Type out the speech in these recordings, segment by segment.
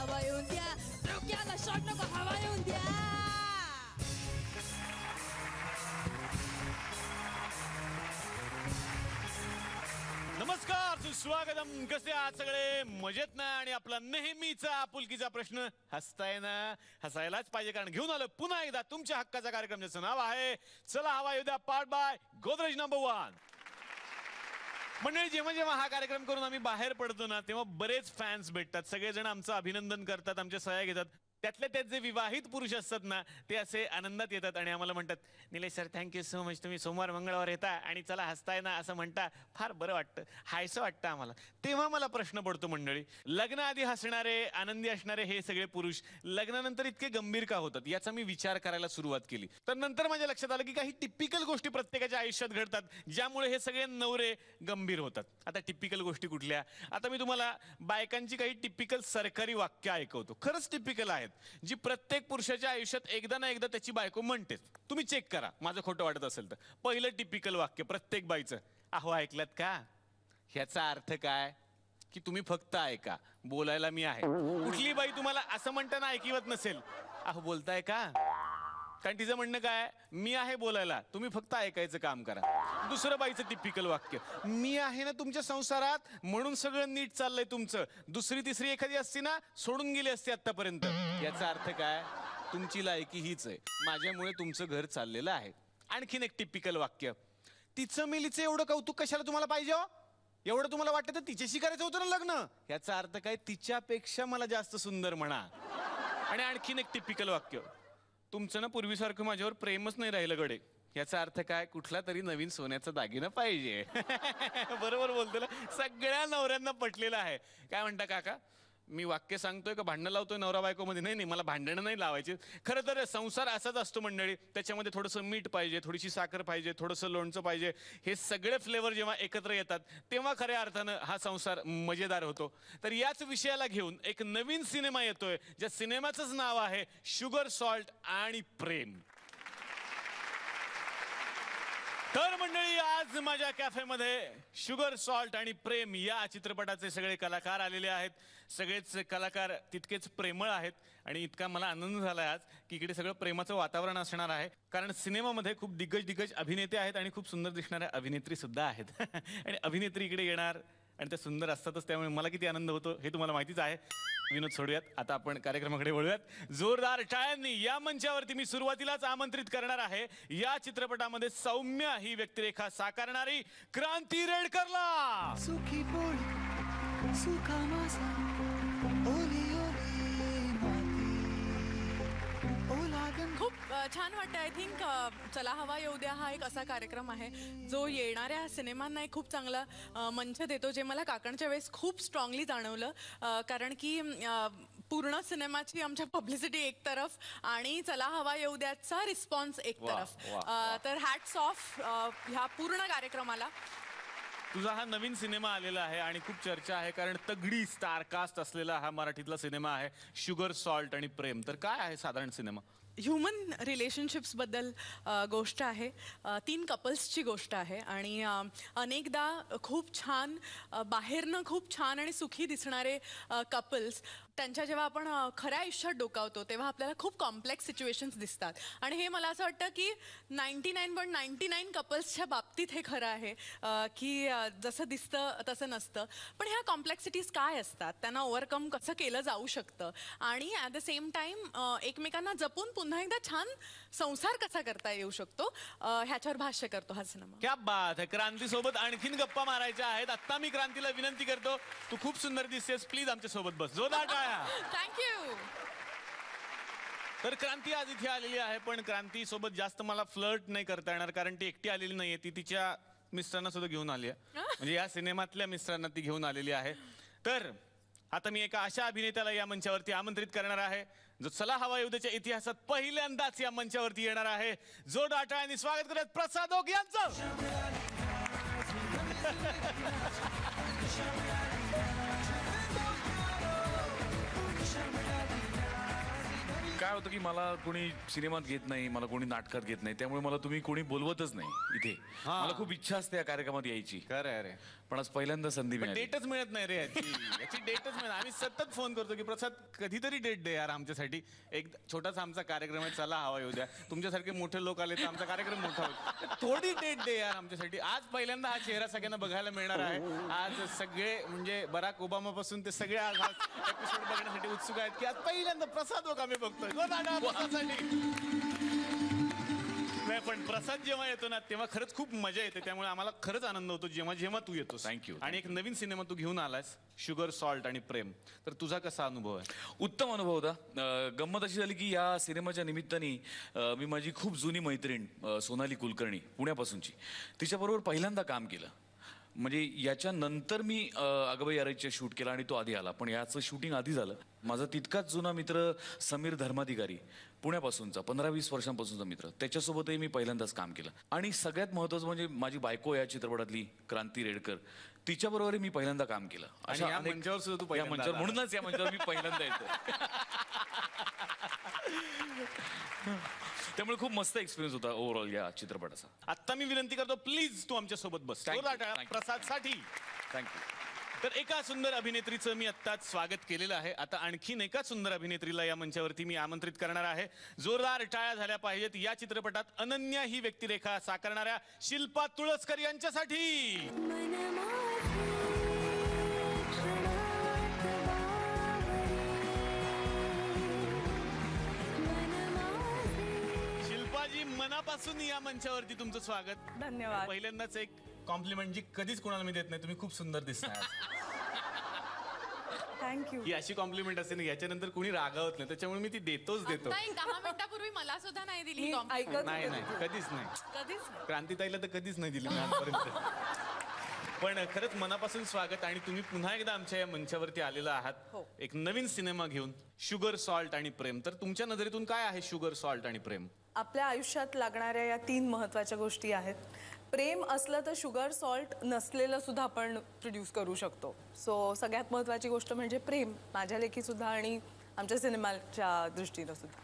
हवा येऊन द्या, डोक्याला शॉट नको हवा येऊन द्या. नमस्कार, सुस्वागतम. कसे आहात सगळे? मजेत ना? आणि आपला नेहमीचा आपुलकीचा प्रश्न, हसताय ना? हसायलाच पाहिजे, कारण घेऊन आलो पुन्हा एकदा तुमच्या हक्काचा कार्यक्रम, ज्याचं नाव आहे चला हवा येऊ द्या, पार्ट बाय गोदरेज नंबर 1. मंडळी, जेव्हा जेव्हा हा कार्यक्रम करून आम्ही बाहेर पडतो ना, तेव्हा बरेच फॅन्स भेटतात. सगळेजण आमचं अभिनंदन करतात, आमच्या सह्या घेतात. त्यातले त्यात जे विवाहित पुरुष असतात ना, ते असे आनंदात येतात आणि आम्हाला म्हणतात, Nilesh sir thank you so much, तुम्ही सोमवार मंगळवार येता आणि चला हसताय ना असं म्हणता, फार बरं वाटतं, हायसं वाटतं आम्हाला. तेव्हा मला प्रश्न पडतो मंडळी, लग्नाआधी हसणारे, आनंदी असणारे हे सगळे पुरुष लग्नानंतर इतके गंभीर का होतात, याचा मी विचार करायला सुरुवात केली. तर नंतर माझ्या लक्षात आलं की काही टिपिकल गोष्टी प्रत्येकाच्या आयुष्यात घडतात, ज्यामुळे हे सगळे नवरे गंभीर होतात. आता टिपिकल गोष्टी कुठल्या? आता मी तुम्हाला बायकांची काही टिपिकल सरकारी वाक्य ऐकवतो. खरंच टिपिकल आहेत, जी प्रत्येक पुरुषाच्या आयुष्यात एकदा ना एकदा त्याची बायको म्हणतेच. तुम्ही चेक करा, माझं खोटं वाटत असेल तर. पहिलं टिपिकल वाक्य प्रत्येक बाईचं, अहो ऐकलत का? ह्याचा अर्थ काय? की तुम्ही फक्त ऐका, बोलायला मी आहे. कुठली बाई तुम्हाला असं म्हणताना ऐकवत नसेल, अहो बोलताय का? कारण तिचं म्हणणं काय, मी आहे बोलायला, तुम्ही फक्त ऐकायचं काम करा. दुसरं बाईचं टिपिकल वाक्य, मी आहे ना तुमच्या संसारात म्हणून सगळं नीट चाललंय तुमचं. दुसरी तिसरी एखादी असती ना, सोडून गेली असती आतापर्यंत. याचा अर्थ काय? तुमची लायकी हीच आहे, माझ्यामुळे तुमचं घर चाललेलं आहे. आणखीन एक टिपिकल वाक्य, तिचं मिलीचं एवढं कौतुक कशाला तुम्हाला पाहिजे हो? एवढं तुम्हाला वाटतं तर तिच्याशी करायचं होतं ना लग्न. याचा अर्थ काय? तिच्यापेक्षा मला जास्त सुंदर म्हणा. आणि आणखीन एक टिपिकल वाक्य, तुमचं ना पूर्वीसारखं माझ्यावर प्रेमच नाही राहिलं गडे. याचा अर्थ काय? कुठला तरी नवीन सोन्याचा दागिना पाहिजे. बरोबर बोलतो ना, सगळ्या नवऱ्यांना पटलेलं आहे. काय म्हणता काका, मी वाक्य सांगतोय का भांडणं लावतोय नवरा बायकोमध्ये? नाही, मला भांडणं नाही लावायची. खरं तर संसार असाच असतो मंडळी, त्याच्यामध्ये थोडंसं मीठ पाहिजे, थोडीशी साखर पाहिजे, थोडंसं लोणचं पाहिजे. हे सगळे फ्लेवर जेव्हा एकत्र येतात तेव्हा खऱ्या अर्थानं हा संसार मजेदार होतो. तर याच विषयाला घेऊन एक नवीन सिनेमा येतोय, ज्या सिनेमाचंच नाव आहे शुगर, सॉल्ट आणि प्रेम. तर मंडळी, आज माझ्या कॅफेमध्ये शुगर, सॉल्ट आणि प्रेम या चित्रपटाचे सगळे कलाकार आलेले आहेत. सगळेच कलाकार तितकेच प्रेमळ आहेत आणि इतका मला आनंद झाला आज की इकडे सगळं प्रेमाचं वातावरण असणार आहे. कारण सिनेमामध्ये खूप दिग्गज अभिनेते आहेत आणि खूप सुंदर दिसणाऱ्या अभिनेत्री सुद्धा आहेत. आणि अभिनेत्री इकडे येणार आणि त्या सुंदर असतातच, त्यामुळे मला किती आनंद होतो हे तुम्हाला माहितीच आहे. विनोद सोडूयात, आता आपण कार्यक्रमाकडे वळूयात. जोरदार टाळ्यांनी या मंचावरती मी सुरुवातीलाच आमंत्रित करणार आहे या चित्रपटामध्ये सौम्य ही व्यक्तिरेखा साकारणारी क्रांती रेडकरला. सुखी पोळी सुखा मासा ओली ओली माती ओलागन. खूप छान वाटतं. आय थिंक चला हवा येऊ द्या हा एक असा कार्यक्रम आहे जो येणाऱ्या सिनेमांना एक खूप चांगला मंच देतो, जे मला काकांच्या वेळेस खूप स्ट्रॉंगली जाणवलं. कारण की पूर्ण सिनेमाची आमच्या पब्लिसिटी एक तरफ आणि चला हवा येऊ द्याचा रिस्पॉन्स एक तरफ. तर हॅट्स ऑफ ह्या पूर्ण कार्यक्रमाला. तुझा हा नवीन सिनेमा आलेला आहे आणि खूप चर्चा आहे, कारण तगडी स्टारकास्ट असलेला हा मराठीतला सिनेमा आहे शुगर, सॉल्ट आणि प्रेम. तर काय आहे साधारण सिनेमा? ह्युमन रिलेशनशिप्सबद्दल गोष्ट आहे. 3 कपल्सची गोष्ट आहे आणि अनेकदा खूप छान, बाहेरनं खूप छान आणि सुखी दिसणारे कपल्स, त्यांच्या जेव्हा आपण खऱ्या आयुष्यात डोकावतो तेव्हा आपल्याला खूप कॉम्प्लेक्स सिच्युएशन्स दिसतात. आणि हे मला असं वाटतं की 99.99 कपल्सच्या बाबतीत हे खरं आहे की जसं दिसतं तसं नसतं. पण ह्या कॉम्प्लेक्सिटीज काय असतात, त्यांना ओव्हरकम कसं केलं जाऊ शकतं आणि ॲट द सेम टाईम एकमेकांना जपून पुन्हा एकदा छान संसार कसा करता येऊ शकतो, ह्याच्यावर भाष्य करतो हा सिनेमा. क्या बात है. क्रांती सोबत आणखीन गप्पा मारायच्या आहेत. आता मी क्रांतीला विनंती करतो, तू खूप सुंदर दिसतेस, प्लीज आमच्या सोबत बस. जोरदार टाळ्या. थँक्यू. तर क्रांती आज इथे आलेली आहे, पण क्रांती सोबत जास्त मला फ्लर्ट नाही करता येणार, कारण ती एकटी आलेली नाहीये, ती तिच्या मिस्टरांना सुद्धा घेऊन आली आहे. म्हणजे या सिनेमातल्या मिस्टरांना ती घेऊन आलेली आहे. तर आता मी एका अशा अभिनेत्याला या मंचावरती आमंत्रित करणार आहे जो चला हवा येऊ द्याच्या इतिहासात पहिल्यांदाच या मंचावरती येणार आहे. जोरदार टाळ्यांनी स्वागत करूयात प्रसाद ओक यांचं. काय काय होतं की मला कोणी सिनेमात घेत नाही, मला कोणी नाटकात घेत नाही, त्यामुळे मला तुम्ही कोणी बोलवतच नाही इथे. मला खूप इच्छा असते या कार्यक्रमात यायची, खरं अरे. पण आज पहिल्यांदा संधी मिळाली. डेटच मिळत नाही रे याची डेटच मिळत. आम्ही सतत फोन करतो की प्रसाद कधीतरी डेट दे यार आमच्यासाठी. एक छोटासा आमचा कार्यक्रम आहे, चला हवा येऊ द्या. तुमच्यासारखे मोठे लोक आले तर आमचा कार्यक्रम मोठा होईल. थोडी डेट दे यार आमच्यासाठी. आज पहिल्यांदा हा चेहरा सगळ्यांना बघायला मिळणार आहे. आज सगळे म्हणजे बराक ओबामा पासून ते सगळे आज एपिसोड बघण्यासाठी उत्सुक आहेत की आज पहिल्यांदा प्रसाद लोक आम्ही बघतोय. नाही पण प्रसाद जेव्हा येतो ना तेव्हा खरंच खूप मजा येते. त्यामुळे आम्हाला खरंच आनंद होतो जेव्हा जेव्हा तू येतोस. थँक्यू. आणि एक नवीन सिनेमा तू घेऊन आलास, शुगर सॉल्ट आणि प्रेम. तर तुझा कसा अनुभव आहे? उत्तम अनुभव होता. गंमत अशी झाली की या सिनेमाच्या निमित्ताने मी माझी खूप जुनी मैत्रीण सोनाली कुलकर्णी पुण्यापासूनची, तिच्याबरोबर पहिल्यांदा काम केलं. म्हणजे याच्यानंतर मी अगबाई आराईच्या शूट केला आणि तो आधी आला, पण याचं शूटिंग आधी झालं. माझा तितकाच जुना मित्र समीर धर्माधिकारी पुण्यापासूनचा, 15-20 वर्षांपासूनचा मित्र, त्याच्यासोबतही मी पहिल्यांदाच काम केलं. आणि सगळ्यात महत्त्वाचं म्हणजे माझी बायको या चित्रपटातली क्रांती रेडकर, तिच्याबरोबरही मी पहिल्यांदा काम केलं. आणि या मंचावर सुद्धा तू या पहिल्यांदा मंचावर, आला. म्हणूनच या मंचावर मी पहिल्यांदा येतो. त्यामुळे खूप मस्त एक्सपिरियन्स होता ओव्हरऑल या चित्रपटाचा. आता मी विनंती करतो प्लीज तू आमच्या सोबत बस. प्रसाद साठी थँक्यू. तर एका सुंदर अभिनेत्रीचं मी आत्ताच स्वागत केलेलं आहे. आता आणखीन एका सुंदर अभिनेत्रीला या मंचावरती मी आमंत्रित करणार आहे. जोरदार टाळ्या झाल्या पाहिजेत या चित्रपटात अनन्या ही व्यक्तिरेखा साकारणाऱ्या शिल्पा तुळसकर यांच्यासाठी. शिल्पाजी, मनापासून या मंचावरती तुमचं स्वागत. धन्यवाद. पहिल्यांदाच एक कॉम्प्लिमेंट जी कधीच कोणाला मी देत नाही, तुम्ही खूप सुंदर दिसताय. थँक्यू. ही अशी कॉम्प्लिमेंट असते ना याच्यानंतर कोणी रागावत नाही, त्याच्यामुळे मी ती देतोच देतो. आता एक 10 मिनिटापूर्वी मला सुद्धा नाही दिली मी compliment. ऐकत नाही होते. नाही कधीच नाही. कधीच नाही. क्रांतीताईला तर कधीच नाही दिली मी आजपर्यंत. पण खरंच मनापासून स्वागत. आणि तुम्ही पुन्हा एकदा आमच्या या मंचावरती आलेला आहात हो. एक नवीन सिनेमा घेऊन, शुगर सॉल्ट आणि प्रेम. तर तुमच्या नजरेतून काय आहे शुगर सॉल्ट आणि प्रेम? आपल्या आयुष्यात लागणाऱ्या या 3 महत्त्वाच्या गोष्टी आहेत. प्रेम असलं तर शुगर सॉल्ट नसलेलं सुद्धा आपण प्रोड्यूस करू शकतो. सो सगळ्यात महत्त्वाची गोष्ट म्हणजे प्रेम, माझ्या लेखी सुद्धा आणि आमच्या सिनेमाच्या दृष्टीनं सुद्धा.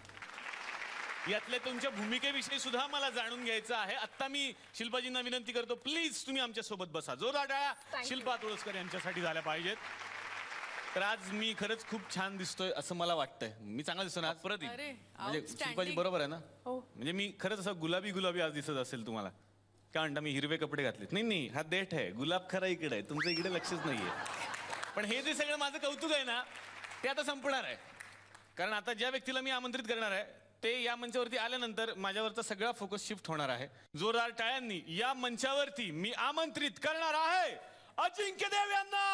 यातल्या तुमच्या भूमिकेविषयी सुद्धा मला जाणून घ्यायचं आहे. आता मी शिल्पाजींना विनंती करतो प्लीज तुम्ही आमच्या सोबत बसा. जोरदार टाळ्या शिल्पा तुळसकर यांच्यासाठी झाल्या पाहिजेत. तर आज मी खरंच खूप छान दिसतोय असं मला वाटतंय. मी चांगला दिसतो ना परत? अरे, म्हणजे outstanding. शिल्पाजी बरोबर आहे ना? हो. म्हणजे मी खरंच असं गुलाबी गुलाबी आज दिसत असेल तुम्हाला. काय म्हणता, मी हिरवे कपडे घातलेत? नाही, हा देठ आहे. गुलाब खरा इकडे आहे, तुमचं इकडे लक्षच नाहीये. पण हे जे सगळं माझं कौतुक आहे ना ते आता संपणार आहे. कारण आता ज्या व्यक्तीला मी आमंत्रित करणार आहे ते या मंचावरती आल्यानंतर माझ्यावरचा सगळा फोकस शिफ्ट होणार आहे. जोरदार टाळ्यांनी या मंचावरती मी आमंत्रित करणार आहे अजिंक्य देव यांना.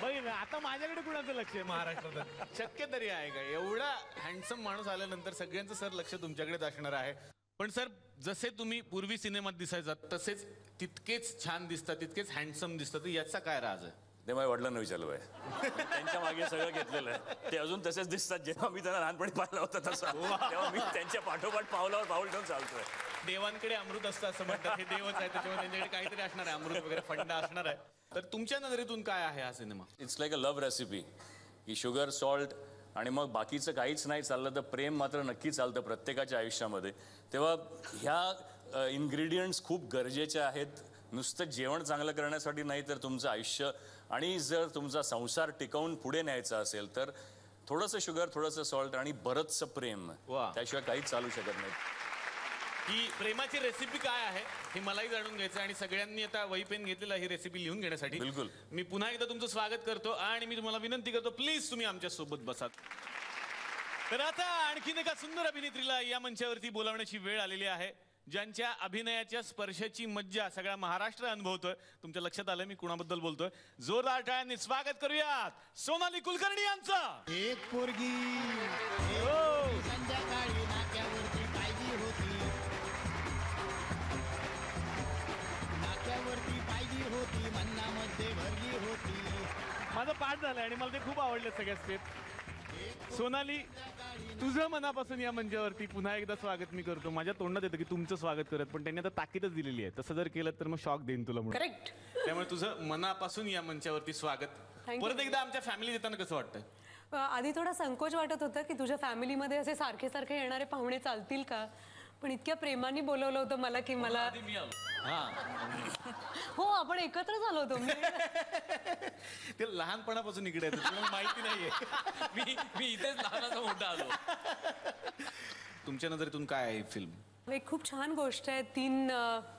बघितलं आता माझ्याकडे कुणाचं लक्ष आहे महाराष्ट्रात? शक्य तरी आहे का? एवढा हँडसम माणूस आल्यानंतर सगळ्यांचं सर लक्ष तुमच्याकडेच असणार आहे. पण सर जसे तुम्ही पूर्वी सिनेमात दिसायचात तसेच तितकेच छान दिसतात, तितकेच हँडसम दिसतात. याचा काय राज आहे? ते माझ्या वडिलांना विचारलं आहे. त्यांच्या मागे सगळं घेतलेलं आहे. ते अजून तसेच दिसतात जेव्हा मी त्यांना लहानपणी पाहिलं होतं तसं. तेव्हा मी त्यांच्या पाठोपाठ पावलावर पाऊल ठेवून चालतोय. देवांकडे अमृत असतं असं म्हणतात. हे देवच आहे त्याच्यामुळे त्यांच्याकडे काहीतरी असणार आहे, अमृत वगैरे फंडा असणार आहे. तर तुमच्या नजरेतून काय आहे हा cinema? It's like a love recipe की शुगर सॉल्ट आणि मग बाकीचं काहीच नाही चाललं तर प्रेम मात्र नक्की चालतं प्रत्येकाच्या आयुष्यामध्ये. तेव्हा ह्या इन्ग्रेडियंट्स खूप गरजेच्या आहेत. नुसतं जेवण चांगलं करण्यासाठी नाही तर तुमचं आयुष्य आणि जर तुमचा संसार टिकवून पुढे न्यायचा असेल तर थोडंसं शुगर, थोडंसं सॉल्ट आणि बरंचसं प्रेम, त्याशिवाय काहीच चालू शकत नाही. ही प्रेमाची रेसिपी काय आहे हे मलाही जाणून घ्यायचं आणि सगळ्यांनी आता वही पेन घेतलेला ही रेसिपी लिहून घेण्यासाठी. बिलकुल. मी पुन्हा एकदा तुमचं स्वागत करतो आणि मी तुम्हाला विनंती करतो प्लीज तुम्ही आमच्या सोबत बसात. तर आता आणखीन एका सुंदर अभिनेत्रीला या मंचावरती बोलावण्याची वेळ आलेली आहे ज्यांच्या अभिनयाच्या स्पर्शाची मज्जा सगळा महाराष्ट्र अनुभवतोय. तुमच्या लक्षात आलं मी कुणाबद्दल बोलतोय? जोरदार टाळ्यांनी स्वागत करूयात सोनाली कुलकर्णी यांचं. एक पोरगी संध्याकाळी नाक्यावरती पाहिली होती, नाक्यावरती पाहिली होती, मन्नामध्ये भरली होती. माझं पाठ झालंय आणि मला ते खूप आवडले सगळ्या स्टेप. सोनाली तुझं मनापासून या मंचावरती पुन्हा एकदा स्वागत मी करतो. माझ्या तोंडात येतं की तुमचं स्वागत करत, पण त्यांनी आता ताकीदच दिलेली आहे. तसं जर केलं तर मग शॉक देईन तुला म्हणून. करेक्ट. त्यामुळे तुझं मनापासून या मंचावरती स्वागत. Thank you. परत एकदा आमच्या फॅमिली येताना कसं वाटतं? आधी थोडा संकोच वाटत होता की तुझ्या फॅमिलीमध्ये असे सारखे सारखे येणारे पाहुणे चालतील का, पण इतक्या प्रेमाने बोलवलं होतं मला की मला आधी मी आलो. हो आपण एकत्र झालो होतो. ते लहानपणापासून इकडे येतं, तुम्हाला माहिती नाहीये. मी इथेच लहानाचा मोठा आलो. तुमच्या नजरेतून काय आहे फिल्म? एक खूप छान गोष्ट आहे 3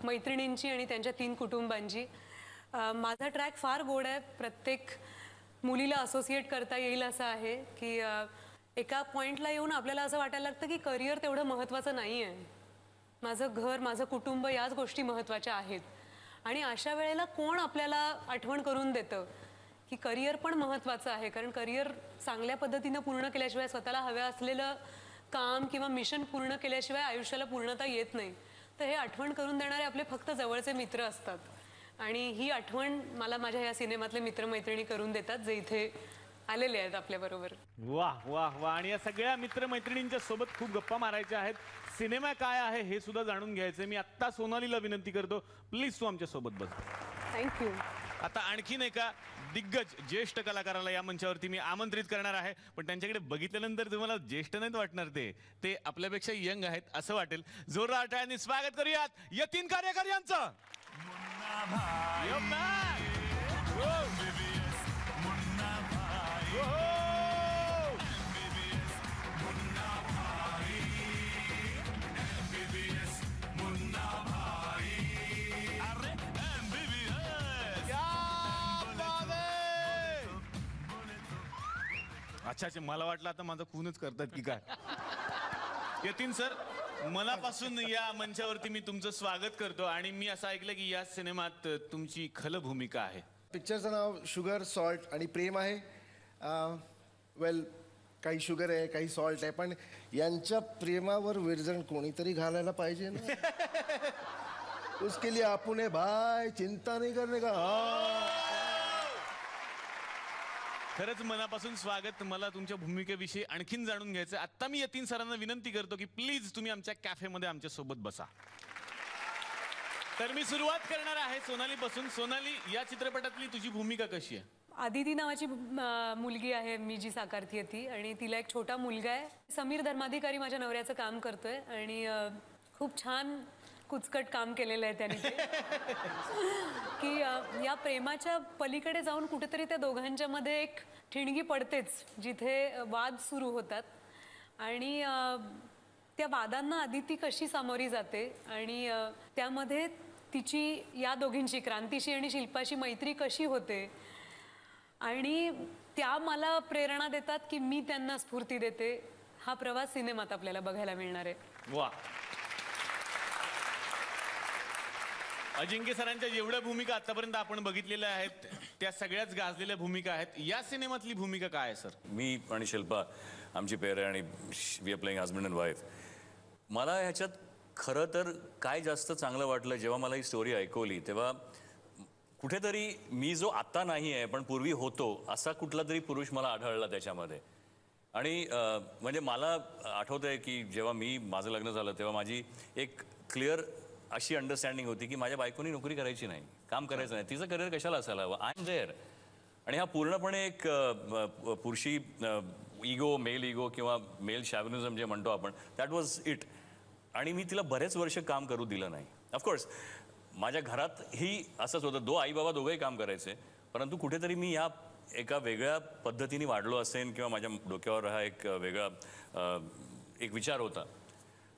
मैत्रिणींची आणि त्यांच्या 3 कुटुंबांची. माझा ट्रॅक फार गोड आहे. प्रत्येक मुलीला असोसिएट करता येईल असं आहे की एका पॉईंटला येऊन आपल्याला असं वाटायला लागतं की करिअर तेवढं महत्त्वाचं नाही आहे. माझं घर, माझं कुटुंब याच गोष्टी महत्त्वाच्या आहेत. आणि अशा वेळेला कोण आपल्याला आठवण करून देतं की करिअर पण महत्त्वाचं आहे. कारण करिअर चांगल्या पद्धतीनं पूर्ण केल्याशिवाय, स्वतःला हव्या असलेलं काम किंवा मिशन पूर्ण केल्याशिवाय आयुष्याला पूर्णता येत नाही. तर हे आठवण करून देणारे आपले फक्त जवळचे मित्र असतात. आणि ही आठवण मला माझ्या या सिनेमातले मित्रमैत्रिणी करून देतात, जे इथे आलेले आहेत आपल्याबरोबर. वाह वाह वाह. आणि या सगळ्या मित्रमैत्रिणींच्या सोबत खूप गप्पा मारायच्या आहेत. सिनेमा काय आहे हे सुद्धा जाणून घ्यायचंय. मी आत्ता सोनालीला विनंती करतो, प्लीज तू आमच्या सोबत बस. थँक्यू. आता आणखीन एका दिग्गज ज्येष्ठ कलाकाराला या मंचावरती मी आमंत्रित करणार आहे. पण त्यांच्याकडे बघितल्यानंतर तुम्हाला ज्येष्ठ नाहीत वाटणार, ते आपल्यापेक्षा यंग आहेत असं वाटेल. जोरदार टाळ्यांनी स्वागत करूयात यतीन कार्यकर यांचं. Yo, man! Whoa! Whoa! अच्छा, मला वाटलं आता माझं खूनच करतात की काय. यतीन सर, मनापासून या मंचावरती मी तुमचं स्वागत करतो. आणि मी असं ऐकलं की या सिनेमात तुमची खल भूमिका आहे. पिक्चरचं नाव शुगर, सॉल्ट आणि प्रेम आहे. वेल, काही शुगर आहे, काही सॉल्ट आहे, पण यांच्या प्रेमावर विरजण कोणीतरी घालायला पाहिजे ना. उसके लिए आपण भाई चिंता नाही करणे का. खरंच मनापासून स्वागत. मला तुमच्या भूमिकेविषयी आणखीन जाणून घ्यायचं. आता मी यतीन सरांना विनंती करतो की प्लीज तुम्ही आमच्या कॅफेमध्ये आमच्या सोबत बसा. तर मी सुरुवात करणार आहे सोनाली पासून. सोनाली, या चित्रपटातली तुझी भूमिका कशी आहे? आदिती नावाची मुलगी आहे मी जी साकारतीये ती, आणि तिला एक छोटा मुलगा आहे. समीर धर्माधिकारी माझ्या नवऱ्याचं काम करतोय आणि खूप छान कुचकट काम केलेलं आहे त्यांनी की या प्रेमाच्या पलीकडे जाऊन कुठेतरी त्या दोघांच्या मध्ये एक ठिणगी पडतेच, जिथे वाद सुरू होतात. आणि त्या वादांना आदिती कशी सामोरी जाते आणि त्यामध्ये तिची या दोघींची, क्रांतीशी आणि शिल्पाशी मैत्री कशी होते, आणि त्या मला प्रेरणा देतात की मी त्यांना स्फूर्ती देते. हा प्रवास सिनेमात आपल्याला बघायला मिळणार आहे. वा. अजिंक्य सरांच्या जेवढ्या भूमिका आतापर्यंत आपण बघितलेल्या आहेत त्या सगळ्याच गाजलेल्या भूमिका आहेत. या सिनेमातली भूमिका काय आहे सर? मी आणि शिल्पा आमची पेर आहे आणि we are playing husband and wife. मला ह्याच्यात खरं तर काय जास्त चांगलं वाटलं, जेव्हा मला ही स्टोरी ऐकवली तेव्हा कुठेतरी मी जो आता नाही आहे पण पूर्वी होतो असा कुठला तरी पुरुष मला आढळला त्याच्यामध्ये. आणि म्हणजे मला आठवतं आहे की जेव्हा माझं लग्न झालं तेव्हा माझी एक क्लिअर अशी अंडरस्टँडिंग होती की माझ्या बायकोनी नोकरी करायची नाही, काम करायचं नाही, तिचं करिअर कशाला असायला हवं, आय एम देअर. आणि हा पूर्णपणे एक पुरुषी इगो, मेल इगो किंवा मेल शॅव्हिनिझम जे म्हणतो आपण, दॅट वॉज इट. आणि मी तिला बरेच वर्ष काम करू दिलं नाही. ऑफकोर्स माझ्या घरातही असंच होतं, आई बाबा दोघंही काम करायचे, परंतु कुठेतरी मी या एका वेगळ्या पद्धतीने वाढलो असेन किंवा माझ्या डोक्यावर हा एक वेगळा एक विचार होता.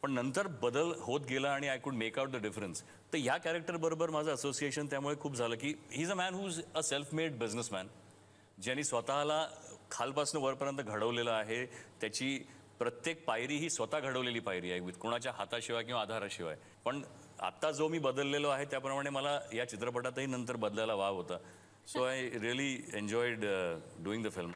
पण नंतर बदल होत गेला आणि I could make out the difference. तर ह्या कॅरेक्टरबरोबर माझं असोसिएशन त्यामुळे खूप झालं की he is a man who is a self made businessman, ज्यांनी स्वतःला खालपासून वरपर्यंत घडवलेलं आहे. त्याची प्रत्येक पायरी ही स्वतः घडवलेली पायरी आहे, कोणाच्या हाताशिवाय किंवा आधाराशिवाय. पण आत्ता जो मी बदललेलो आहे त्याप्रमाणे मला या चित्रपटातही नंतर बदलायला वाव होता. So I really enjoyed doing the film.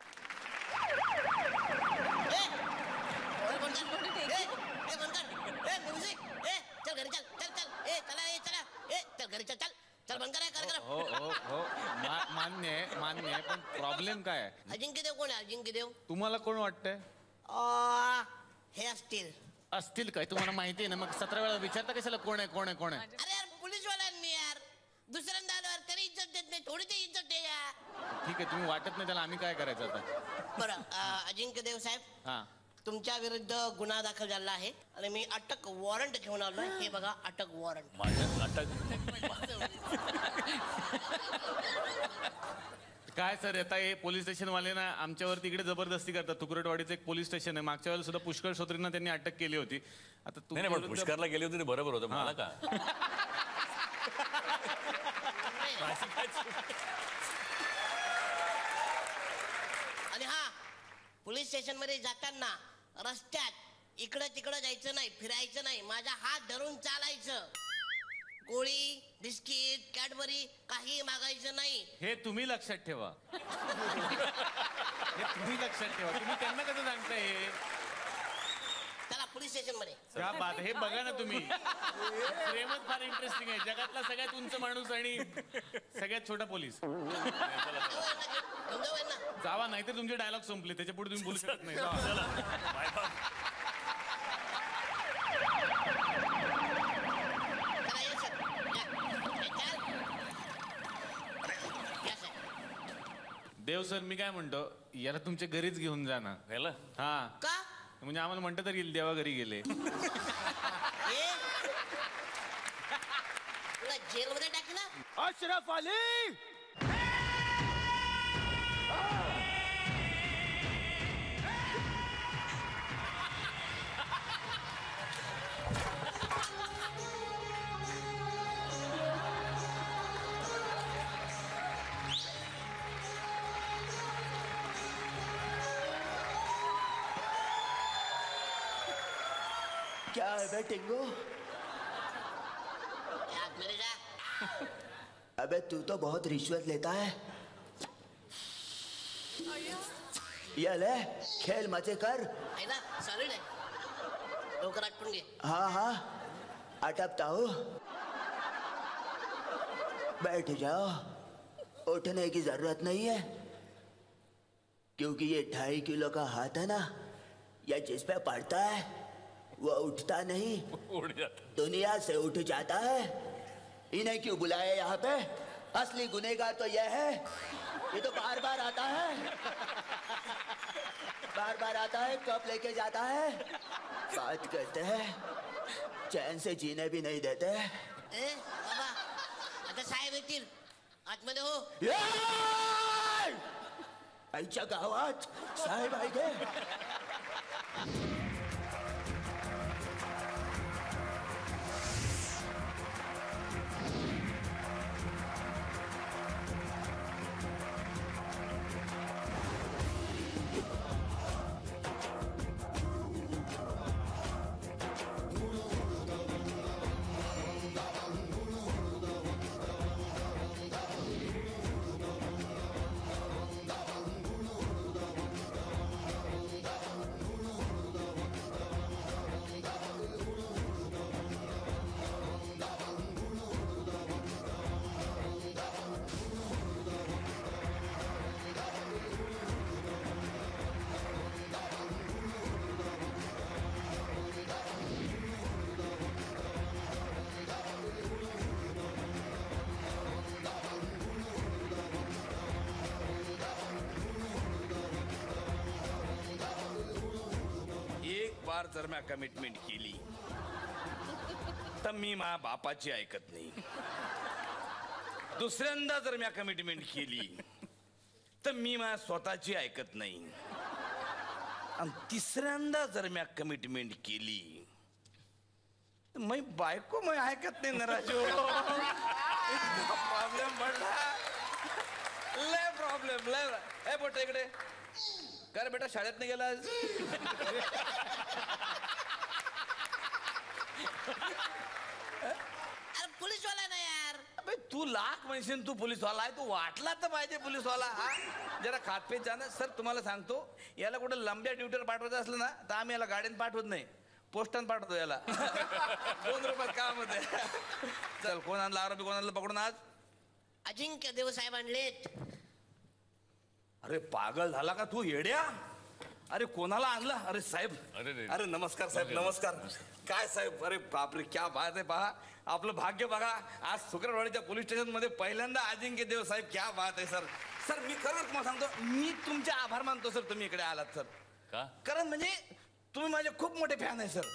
मान्य आहे, पण प्रॉब्लेम काय आहे? अजिंक्य देव कोण आहे? अजिंक्य देव तुम्हाला कोण वाटतंय? हे असतील. असतील काय तुम्हाला माहिती आहे ना, मग 17 वेळा विचारता कशाला कोण आहे कोण आहे कोण आहे. अरे यार पोलीसवाला मी यार, दुसऱ्यांदा आल्यावर तरी इज्जत देत नाही, थोडी ते इज्जत दे यार. ठीक आहे, तुम्ही वाटत नाही त्याला, आम्ही काय करायचं आता. बरं अजिंक्य देव साहेब, हा तुमच्या विरुद्ध गुन्हा दाखल झाला आहे आणि मी अटक वॉरंट घेऊन आलोय. हे बघा अटक वॉरंट. माझ्या अटक काय सर, आता हे पोलीस स्टेशन वाले ना आमच्यावरती इकडे जबरदस्ती करतात. तुकरटवाडीचं एक पोलीस स्टेशन आहे, मागच्या वेळेला सुद्धा पुष्कर श्रोत्रींना त्यांनी अटक केली होती. आता नाही नाही, पण पुष्करला गेले होते ते बरोबर होतं. मला का आणि हा, पोलीस स्टेशन मध्ये जाताना रस्त्यात इकडं तिकडं जायचं नाही, फिरायचं नाही, माझा हात धरून चालायचं. गोळी बिस्किट कॅडबरी काही मागायचं नाही. हे तुम्ही लक्षात ठेवा. हे तुम्ही लक्षात ठेवा. तुम्ही त्यांना कसं सांगताय हे? चला पोलीस स्टेशन मध्ये. क्या बात, हे बघा ना तुम्ही. प्रेमच फार इंटरेस्टिंग आहे. जगातला सगळ्यात उंच माणूस आणि सगळ्यात छोटा पोलीस. जावा, नाहीतर तुमचे डायलॉग संपले, त्याच्या पुढे तुम्ही बोलू शकत नाही. जावा. देव सर, मी काय म्हणतो, याला तुमच्या घरीच घेऊन जा ना. हा, का म्हणजे आम्हाला म्हणतं तर येईल देवा घरी गेले. जेलमध्ये टाकलं. अशरफ अली, क्या है बे टिंगो? मेरे जा. अबे तू तो बहुत रिश्वत लेता है. ये ले, खेल मजे कर. आहे ना, सॉलिड आहे. लवकर आटपून घे. हाँ हाँ, अटपता हूँ. बैठ जाओ, उठने की जरूरत नहीं है, क्योंकि ये 2.5 किलो का हाथ है ना, ये जिस पे पड़ता है वो उठता नहीं, दुनिया से उठ जाता है. इन्हें क्यों बुलाया यहाँ पे? असली गुनेगार तो यह है, ये तो बार बार आता है, बार बार आता है, कब लेके जाता है, बात करते हैं, चैन से जीने भी नहीं देते. बाबा, आता साहेब येतील, आतमध्ये हो. आईच्या गावात साहेब आहे गे. बार जर मी कमिटमेंट केली तर मी माझ्या बापाची ऐकत नाही. दुसऱ्यांदा जर मी कमिटमेंट केली तर मी माझ्या स्वतःची ऐकत नाही. आणि तिसऱ्यांदा जर मी कमिटमेंट केली तर मी बायको मी ऐकत नाही ना राजू. प्रॉब्लेम पडला, लय प्रॉब्लेम लय. ए बोट इकडे काय रे बेटा, शाळेत नाही गेला? अरे पोलीसवाला ना यार. अबे तू लाख म्हणशील तू पोलीसवाला आहे, तू वाटला तर पाहिजे पोलीसवाला. हा जरा खातपेत जाणं. सर तुम्हाला सांगतो, याला कुठं लंब्या ड्युटीवर पाठवायचं असलं ना तर आम्ही याला गाडीनं पाठवत नाही, पोस्टानं पाठवतो याला. 2 रुपयात काम होते. चल, कोण आणला आरोपी, कोण आणलं पकडून आज? अजिंक्य देव साहेब आणलेत. अरे पागल झाला का तू येड्या? अरे कोणाला आणला? अरे साहेब, अरे नमस्कार साहेब, नमस्कार. काय साहेब, अरे बापरे, क्या बात आहे. पहा आपलं भाग्य बघा, आज सुकरवाडीच्या पोलीस स्टेशन मध्ये पहिल्यांदा अजिंक्य देव साहेब. क्या बात आहे सर. सर मी खरंच तुम्हाला सांगतो, मी तुमचे आभार मानतो सर, तुम्ही इकडे आलात सर. का? कारण म्हणजे तुम्ही माझे खूप मोठे फॅन आहे सर.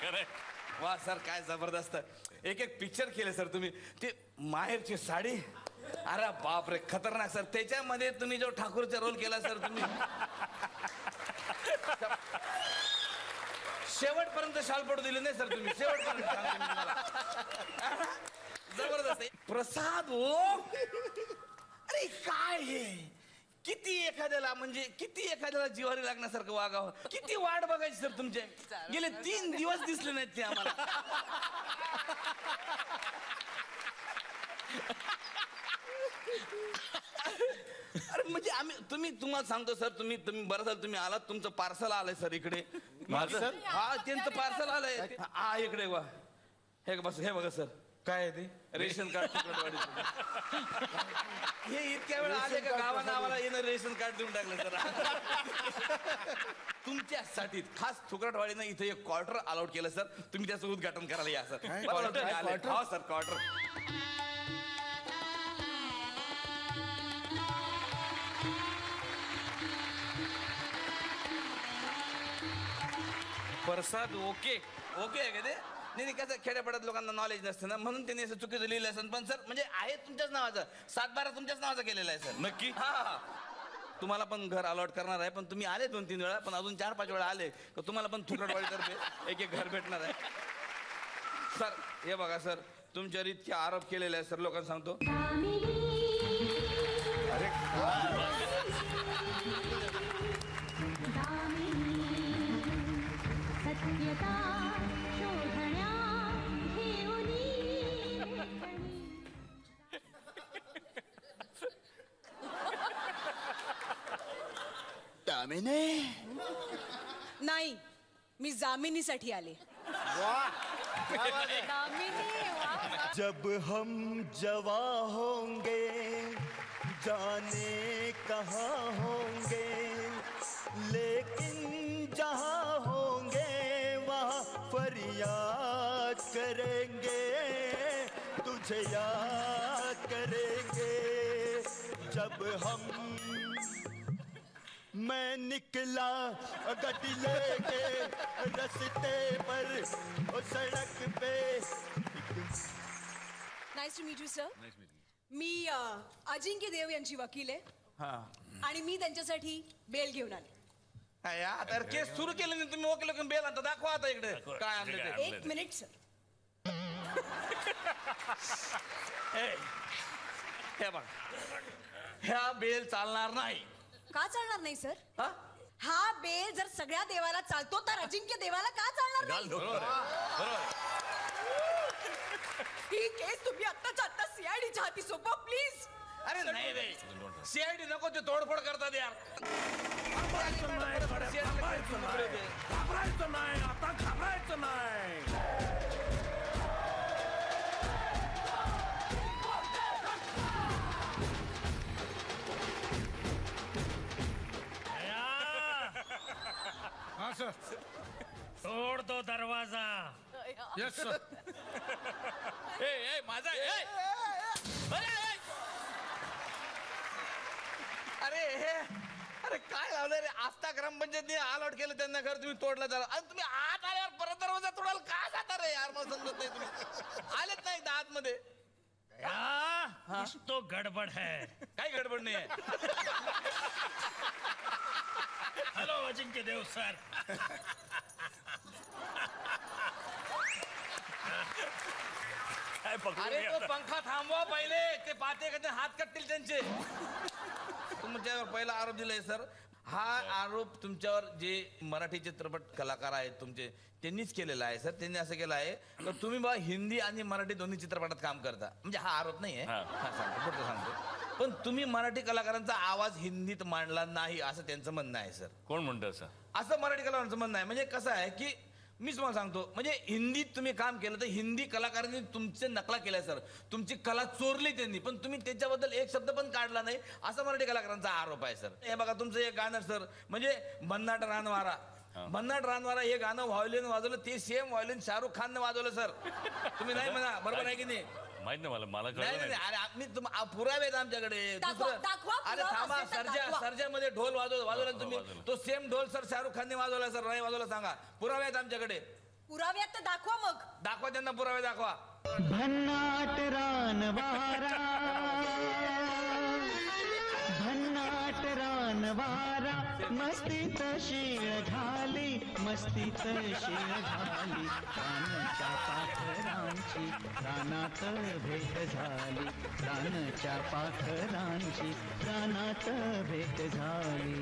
खरंय. वा सर, काय जबरदस्त. एक पिक्चर केले सर तुम्ही, ते माहेरची साडी. अरे बापरे, खतरनाक सर. त्याच्यामध्ये तुम्ही जो ठाकूरचा रोल केला सर तुम्ही, शेवटपर्यंत शाल पडू दिली नाही सर तुम्ही, शेवटपर्यंत सांगतो मी तुम्हाला. जबरदस्त आहे. प्रसाद ओ, अरे काय हे, किती एखाद्याला जिवारी लागण्यासारखं वागावं. किती वाट बघायची सर तुमचे. गेले 3 दिवस दिसले नाहीत ते आम्हाला. अरे म्हणजे तुम्हाला सांगतो सर, तुम्ही बरं झालं तुम्ही आलात. तुमचं पार्सल आलंय सर इकडे. माझं? हा, त्यांचं पार्सल आलंय. हा इकडे वा. हे बस, हे बघा सर. काय आहे ते? Ration card. हे इतक्या वेळ आले का गावानं आम्हाला येणं रेशन कार्ड देऊन टाकलं सर. तुमच्यासाठी खास थुकरटवाडीनं इथे एक क्वार्टर अलॉट केलं सर. तुम्ही त्याचं उद्घाटन करायला या सर. हो सर, क्वार्टर. प्रसाद ओके आहे का ते? नाही कसं खेड्यापाड्यात लोकांना नॉलेज नसतं ना, म्हणून त्यांनी असं चुकीचं लिहिलं असेल. पण सर म्हणजे आहे तुमच्याच नावाचं, 7-12 तुमच्याच नावाचा केलेला आहे सर. नक्की? हा, तुम्हाला पण घर अलॉट करणार आहे. पण तुम्ही आले 2-3 वेळा, पण अजून 4-5 वेळा आले तर तुम्हाला पण थुकरटवाडीतर्फे एक घर भेटणार आहे सर. हे बघा सर, तुमच्यावर इतके आरोप केलेले आहेत सर, लोकांना सांगतो. नाही, मी जामिनीसाठी आले. जब हम जवा होंगे जाने कहाँ होंगे, लेकिन जहाँ होंगे वहाँ फरियाद करेंगे, तुझे याद करेंगे. जब मैं निकला गड्डी लेके रस्ते पर और सड़क पे. Nice to meet you sir. मी अजिंक्य देव यांची वकील आहे आणि मी त्यांच्यासाठी बेल घेऊन आले. आता केस सुरू केलं नाही तुम्ही, वकील बेल आणता. दाखवा आता इकडे काय आणलं ते. 1 मिनिट सर. हे बघा, ह्या बेल चालणार नाही. का चालणार नाही सर? हा बेल जर सगळ्या देवाला चालतो तर अजिंक्य देवाला का चालणार नाही? ही केस तुम्ही आत्ताच्या आत्ता सीआयडीच्या हाती सोपवा प्लीज. अरे नाही रे, सीआयडी नको, ते तोडफोड करतात यार. घाबरायचं नाही, आता घाबरायचं नाही. सर, तोड़ दो दरवाजा. Yes sir. माझा अरे काय लावलंय रे? आस्था ग्रामपंचायतने अलॉट केलं त्यांना घर, तुम्ही तोडलं जरा. आणि तुम्ही आत आल्यावर परत दरवाजा तोडाल का जाता रे यार? मला समजत नाही. तुम्ही आलेत नाही आत मध्ये. कुछ तो गड़बड़ है. काही गडबड नाही आहे. हेलो अजिंक्य देव सर. अरे तो पंखा थांबवा पहिले, ते पाते कधी हात कटतील त्यांचे. तुमच्यावर पहिला आरोप दिलाय सर. हा आरोप तुमच्यावर जे मराठी चित्रपट कलाकार आहेत तुमचे त्यांनीच केलेला आहे सर. त्यांनी असं केलं आहे तर तुम्ही बा हिंदी आणि मराठी दोन्ही चित्रपटात काम करता. म्हणजे हा आरोप नाही आहे, सांगतो. पण तुम्ही मराठी कलाकारांचा आवाज हिंदीत मांडला नाही असं त्यांचं म्हणणं आहे सर. कोण म्हणतं असं? असं मराठी कलाकारांचं म्हणणं आहे. म्हणजे कसं आहे की मीच मला सांगतो म्हणजे हिंदीत तुम्ही काम केलं तर हिंदी कलाकारांनी तुमचे नकला केल्या सर. तुमची कला चोरली त्यांनी, पण तुम्ही त्याच्याबद्दल एक शब्द पण काढला नाही असा मराठी कलाकारांचा आरोप आहे सर. हे बघा तुमचं एक गाणं सर म्हणजे भन्नाट रानवारा. भन्नाट रानवारा हे गाणं व्हायोलिन वाजवलं, ते सेम व्हायोलिन शाहरुख खानने वाजवलं सर. तुम्ही नाही म्हणा, बरोबर आहे की नाही? माहित नाही मला नाही नाही अरे आम्ही पुरावे आहेत आमच्याकडे. अरे थांबा, सर्जामध्ये ढोल वाजवला तुम्ही, तो सेम ढोल सर शाहरुख खानने वाजवला सर, नाही वाजवला सांगा? पुरावे आहेत आमच्याकडे. पुराव्यात तर दाखवा मग. दाखवा त्यांना पुरावे दाखवा. भन्नाट रानवारा, भन्नाट रानवारा, मस्तीत शीळ झाली, मस्तीत शीळ झाली, रानाच्या पाखरांची रानात भेट झाली, रानाच्या पाखरांची रानात भेट झाली.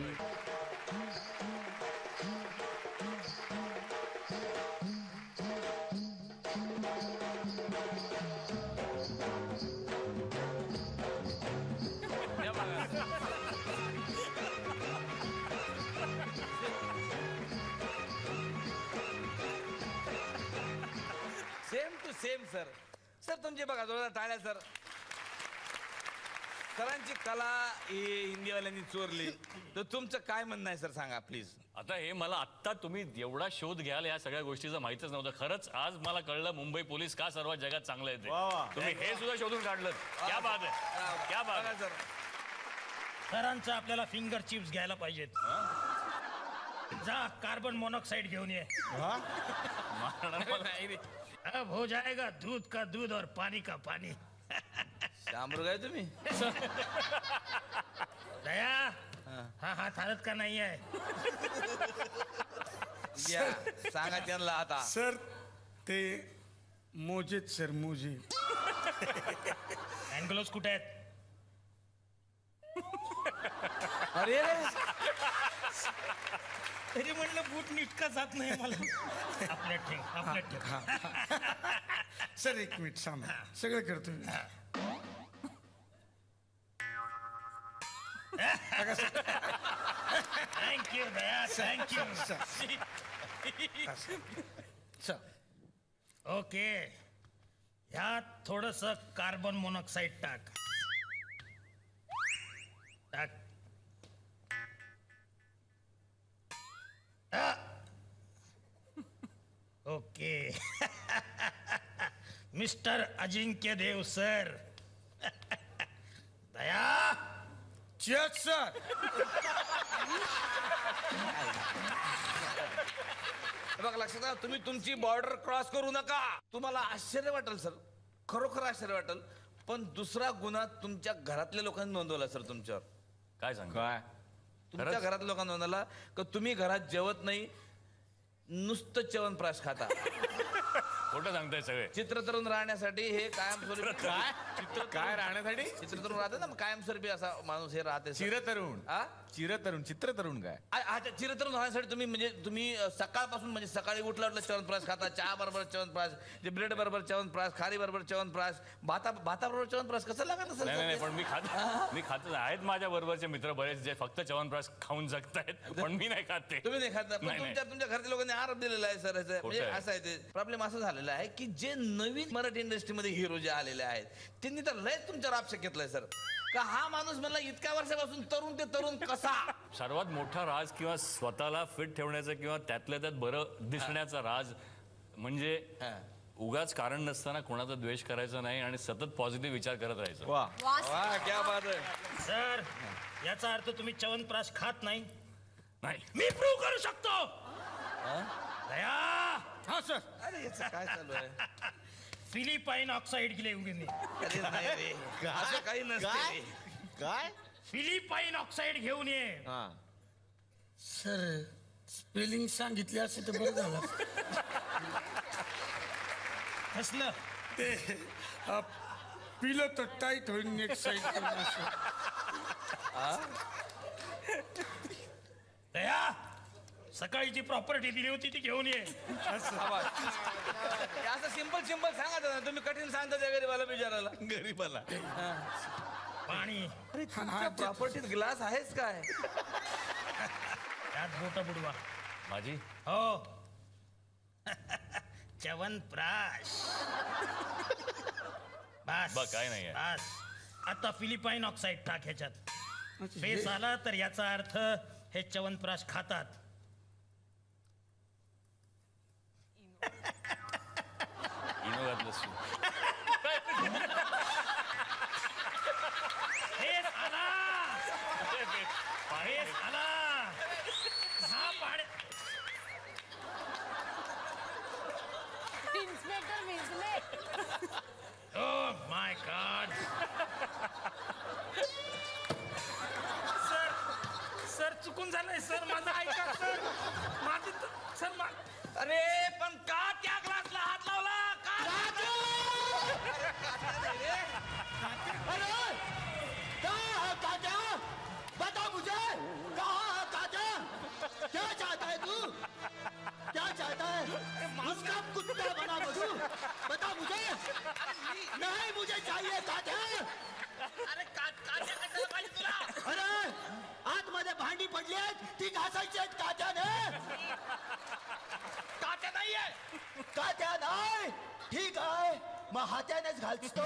Same to same sir. Sir तुमची बघा जोरदार टाळ्या सर. सरांची कला ही हिंदीवाल्यांनी चोरली, तर तुमचं काय म्हणणं आहे सर सांगा प्लीज. आता हे मला आत्ता तुम्ही एवढा शोध घ्याल या सगळ्या गोष्टीचं माहितच नव्हतं. खरंच आज मला कळलं मुंबई पोलीस का सर्वात जगात चांगलं आहे ते. तुम्ही हे सुद्धा शोधून काढलं. क्या बात आहे, क्या बात आहे. सर सरांचं आपल्याला फिंगर चिप्स घ्यायला पाहिजेत. जा कार्बन मोनॉक्साइड घेऊन ये. अब हो जाएगा दूध का दूध और पानी का पानी. शामरुग आहे तुम्ही? दया हा हात हालत का नाही आहे? सांगा त्यांना आता. सर ते मोजेत सर, मोजे. हँड ग्लोव्स कुठे आहेत? अरे तरी म्हणलं बूट नीटका जात नाही मला. आपल्या ठेक, आपल्या ठेक. सर एक मिनिट सांगा, सगळं करतो मी. Thank you Daya, thank you. ओके, ह्यात थोडस कार्बन मोनॉक्साईड टाक. टाक. Okay. Mister Ajinkya Dev sir. Daya. Check sir. बघा लक्षात आलं, तुम्ही तुमची बॉर्डर क्रॉस करू नका. तुम्हाला आश्चर्य वाटेल सर, खरोखर आश्चर्य वाटेल, पण दुसरा गुन्हा तुमच्या घरातल्या लोकांनी नोंदवला सर तुमच्यावर. काय सांग काय? तुमच्या घरातल्या लोकांनी नोंदवला का तुम्ही घरात जेवत नाही, नुसतं च्यवनप्राश खाता. खोटं सांगताय सगळे. चित्रतरुण राहण्यासाठी हे कायमस्वरूपी. काय काय राहण्यासाठी? चित्रतरुण राहते ना कायमस्वरूपी असा माणूस हे राहते. चिरतरुण. चिरतरुण, चित्रतरुण काय? चिरतरुण राहण्यासाठी तुम्ही म्हणजे तुम्ही सकाळपासून म्हणजे सकाळी उठला च्यवनप्राश खाता, चहा बरोबर च्यवनप्राश, जे ब्रेड बरोबर च्यवनप्राश, खारी बरोबर च्यवनप्राश, भाताबरोबर च्यवनप्राश. कसं लागत असेल? नाही पण मी खात आहेत. माझ्या बरोबरचे मित्र बरेच जे फक्त च्यवनप्राश खाऊन जगतायत, पण मी नाही खात ते. तुम्ही नाही खात. तुमच्या घरच्या लोकांनी आरोप दिलेला आहे सर. म्हणजे असं आहे ते प्रॉब्लेम असं झालेला आहे की जे नवीन मराठी इंडस्ट्रीमध्ये हिरो जे आलेले आहेत त्यांनी तर लयच तुमच्यावर आक्षेप घेतलाय सर, का हा माणूस म्हणला इतक्या वर्षापासून तरुण ते तरुण कसा. सर्वात मोठा राज किंवा स्वतःला फिट ठेवण्याचा किंवा त्यातल्या त्यात बरं दिसण्याचा राज म्हणजे उगाच कारण नसताना कोणाचा द्वेष करायचा नाही आणि सतत पॉझिटिव्ह विचार करत राहायचं. वा क्या बात आहे सर. याचा अर्थ तुम्ही च्यवनप्राश खात नाही? नाही. मी प्रूव्ह करू शकतो. दया. हा सर. अरे याचं काय चालू आहे? फिलिपाईन ऑक्साईड गेले उगे. अरे नाही रे, असं काही नसते. काय? फिलिपाईन ऑक्साईड घेऊन ये. सर स्पेलिंग सांगितले असे तर बरं झालं. कसलं ते पिलं तर टाईट होईल नेक्स्ट साईड. दया, सकाळी जी प्रॉपर्टी दिली होती ती घेऊन ये. असं सिंपल सांगा ना तुम्ही, कठीण सांगता त्या गरीबाला बिचारायला. गरीबाला पाणी. प्रॉपर्टीत ग्लास आहेच काय? त्यात बोट बुडवा. माझी हो. च्यवनप्राश. बस बघ, काय नाहीये. बस आता फिलिपाईन ऑक्साईड टाक ह्याच्यात. फेस आला तर याचा अर्थ हे च्यवनप्राश खातात. इनो घातलंस तू. फेस आला. फेस आला. हा पाडे. Inspector Vijle. Oh my God! Sir चुकून झालंय सर, माझं ऐका सर. अरे पण का त्या ग्लासला हात लावला? का? अरे क्या काका, बता मुझे कहाँ काका, क्या चाहता है तू, क्या चाहता है? उसका कुत्ता बना बसू, बता मुझे. नहीं मुझे चाहिए काका. अरे काट्या कशाला पाहिजे तुला? अरे आतमध्ये भांडी पडली आहेत, ती घासायची आहेत काट्याने. काट्या नाहीये. काट्या नाही. ठीक आहे मग हात्यानेच घालतो.